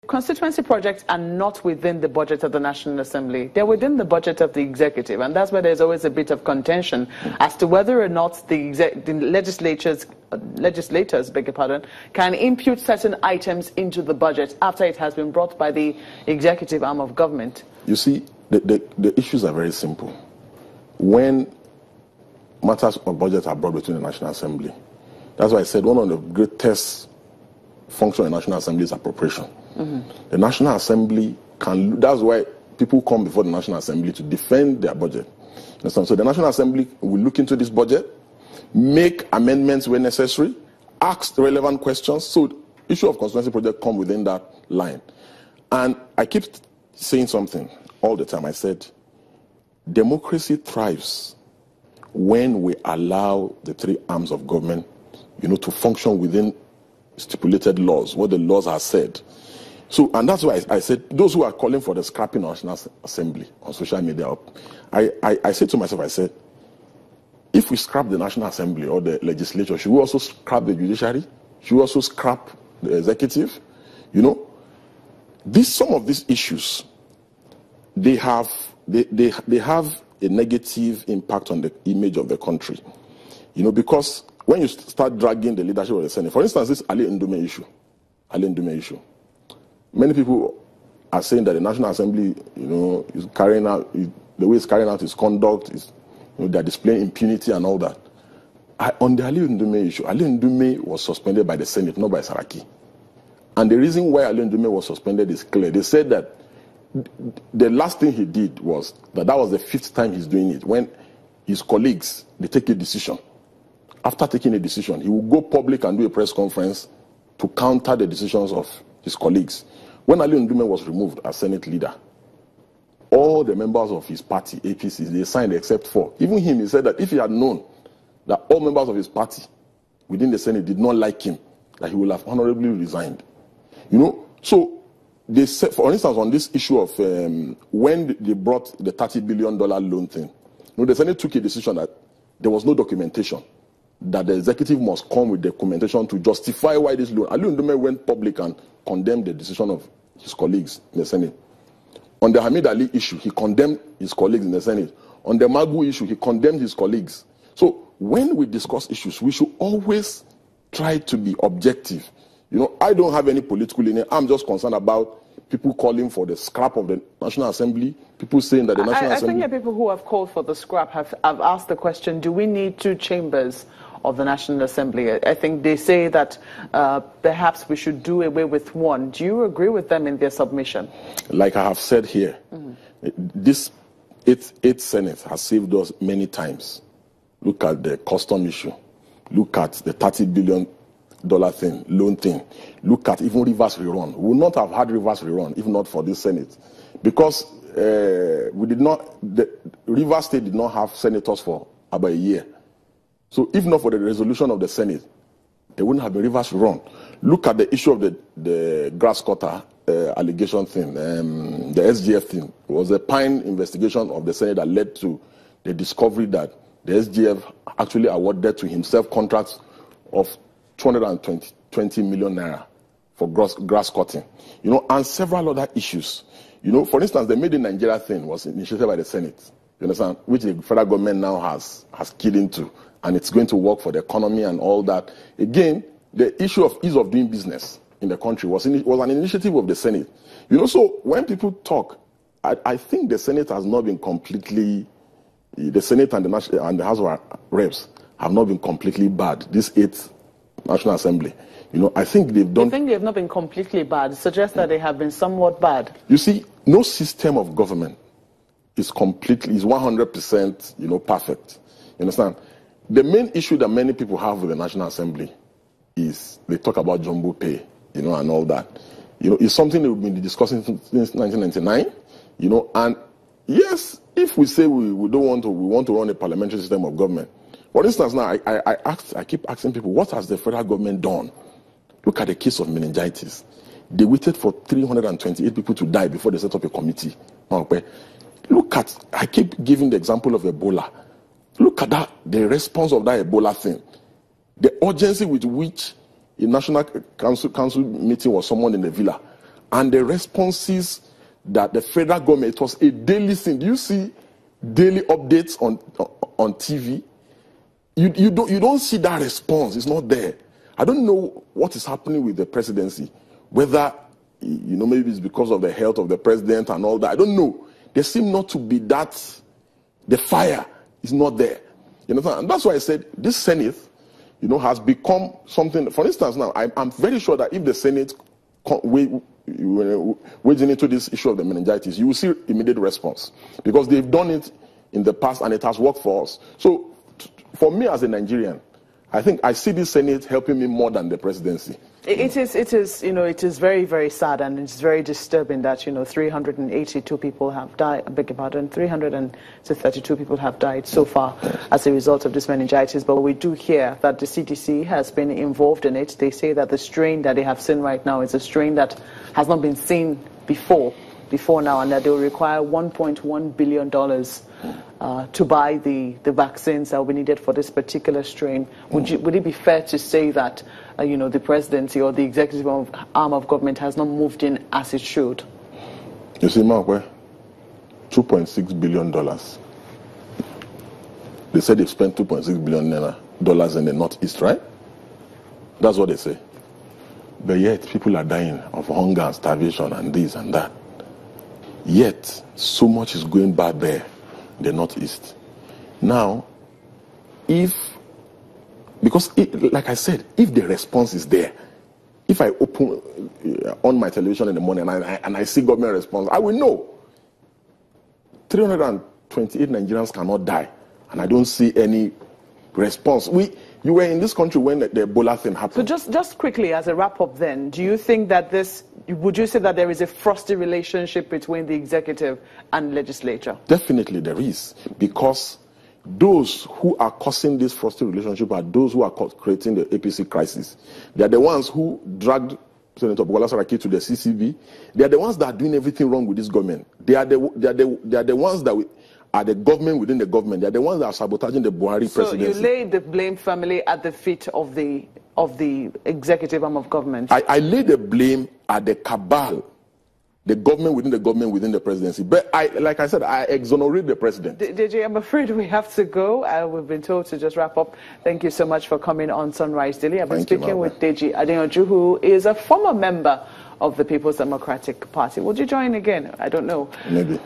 Constituency projects are not within the budget of the National Assembly. They're within the budget of the executive, and that's where there's always a bit of contention as to whether or not the legislators, beg your pardon, can impute certain items into the budget after it has been brought by the executive arm of government. You see, the issues are very simple. When matters of budget are brought between the National Assembly, that's why I said one of the greatest functions of the National Assembly is appropriation. The National Assembly that's why people come before the National Assembly to defend their budget. So the National Assembly will look into this budget, make amendments where necessary, ask relevant questions. So the issue of constituency project come within that line. And I keep saying something all the time. I said, democracy thrives when we allow the three arms of government, to function within stipulated laws, what the laws have said. So, and that's why I said, those who are calling for the scrapping of the National Assembly on social media, I said to myself, I said, if we scrap the National Assembly or the legislature, should we also scrap the judiciary? Should we also scrap the executive? Some of these issues, they have a negative impact on the image of the country. Because when you start dragging the leadership of the Senate, for instance, this Ali Ndume issue. Many people are saying that the National Assembly, is carrying out, the way it's carrying out its conduct, they're displaying impunity and all that. On the Ali Ndume issue, Ali Ndume was suspended by the Senate, not by Saraki. And the reason why Ali Ndume was suspended is clear. They said that the last thing he did was that was the 5th time he's doing it. When his colleagues, they take a decision. After taking a decision, he will go public and do a press conference to counter the decisions of his colleagues. When Ali Ndume was removed as Senate leader, all the members of his party, APC, they signed except 4. Even him, he said that if he had known that all members of his party within the Senate did not like him, that he would have honorably resigned. So they said, for instance, on this issue of when they brought the $30 billion loan thing, the Senate took a decision that there was no documentation, that the executive must come with documentation to justify why this loan. Ali Ndume went public and condemned the decision of his colleagues in the Senate. On the Hamid Ali issue, he condemned his colleagues in the Senate. On the Magu issue, he condemned his colleagues. So when we discuss issues, we should always try to be objective. I don't have any political leaning. I'm just concerned about people calling for the scrap of the National Assembly, people saying that the National Assembly... I think the people who have called for the scrap have asked the question, do we need 2 chambers of the National Assembly? I think they say that perhaps we should do away with 1. Do you agree with them in their submission? Like I have said here, this 8th Senate has saved us many times. Look at the custom issue. Look at the $30 billion thing, loan thing. Look at even reverse rerun. We would not have had reverse rerun if not for this Senate. Because the Rivers State did not have senators for about a year. So if not for the resolution of the Senate, there wouldn't have been reverse rerun. Look at the issue of the grass cutter allegation thing, the SGF thing. It was a Pine investigation of the Senate that led to the discovery that the SGF actually awarded to himself contracts of 220 million naira for grass cutting, and several other issues. For instance, the Made in Nigeria thing was initiated by the Senate, you understand, which the federal government now has keyed into, and it's going to work for the economy and all that. Again, the issue of ease of doing business in the country was an initiative of the Senate. So when people talk, I think the Senate has not been completely, the Senate and the House of Reps have not been completely bad. This 8th National Assembly, I think they've done... You think they've not been completely bad? It suggests that they have been somewhat bad. You see, no system of government is 100%, perfect. You understand? The main issue that many people have with the National Assembly is they talk about jumbo pay, and all that. It's something that we've been discussing since 1999, and yes, if we say we want to run a parliamentary system of government. For instance, now I keep asking people, what has the federal government done? Look at the case of meningitis. They waited for 328 people to die before they set up a committee. I keep giving the example of Ebola. Look at that, the response of that Ebola thing. The urgency with which a National Council meeting was summoned in the villa. And the responses that the federal government, it was a daily thing. Do you see daily updates on TV? You don't see that response. It's not there. I don't know what is happening with the presidency, whether, maybe it's because of the health of the president and all that. I don't know. There seem not to be that, the fire is not there. And that's why I said this Senate, has become something. For instance, now, I'm very sure that if the Senate wading into this issue of the meningitis, you will see immediate response, because they've done it in the past and it has worked for us. So for me as a Nigerian, I think I see this Senate helping me more than the presidency. It is very, very sad, and it's very disturbing that, 382 people have died, I beg your pardon, 332 people have died so far as a result of this meningitis. But we do hear that the CDC has been involved in it. They say that the strain that they have seen right now is a strain that has not been seen before now, and that they will require $1.1 billion to buy the vaccines that will be needed for this particular strain. Would it be fair to say that the presidency or the executive arm of government has not moved in as it should? You see, Mark, $2.6 billion. They said they've spent $2.6 billion in the Northeast, right? That's what they say. But yet people are dying of hunger and starvation and this and that. Yet so much is going bad there, the Northeast. Now, like I said, if the response is there, if I open on my television in the morning and I see government response, I will know 328 Nigerians cannot die, and I don't see any response. You were in this country when the Ebola thing happened. So just quickly, as a wrap-up then, do you think that would you say that there is a frosty relationship between the executive and legislature? Definitely there is, Because those who are causing this frosty relationship are those who are creating the APC crisis. They are the ones who dragged Senator Bukola Saraki to the CCB. They are the ones that are doing everything wrong with this government. They are the ones that are the government within the government. They are the ones that are sabotaging the Buhari presidency. So you lay the blame firmly at the feet of the executive arm of government? I lay the blame at the cabal, the government within the presidency. But like I said, I exonerate the president. Deji, I'm afraid we have to go. We've been told to just wrap up. Thank you so much for coming on Sunrise Daily. I've been speaking with Deji Adeyanju, who is a former member of the People's Democratic Party. Would you join again? I don't know. Maybe.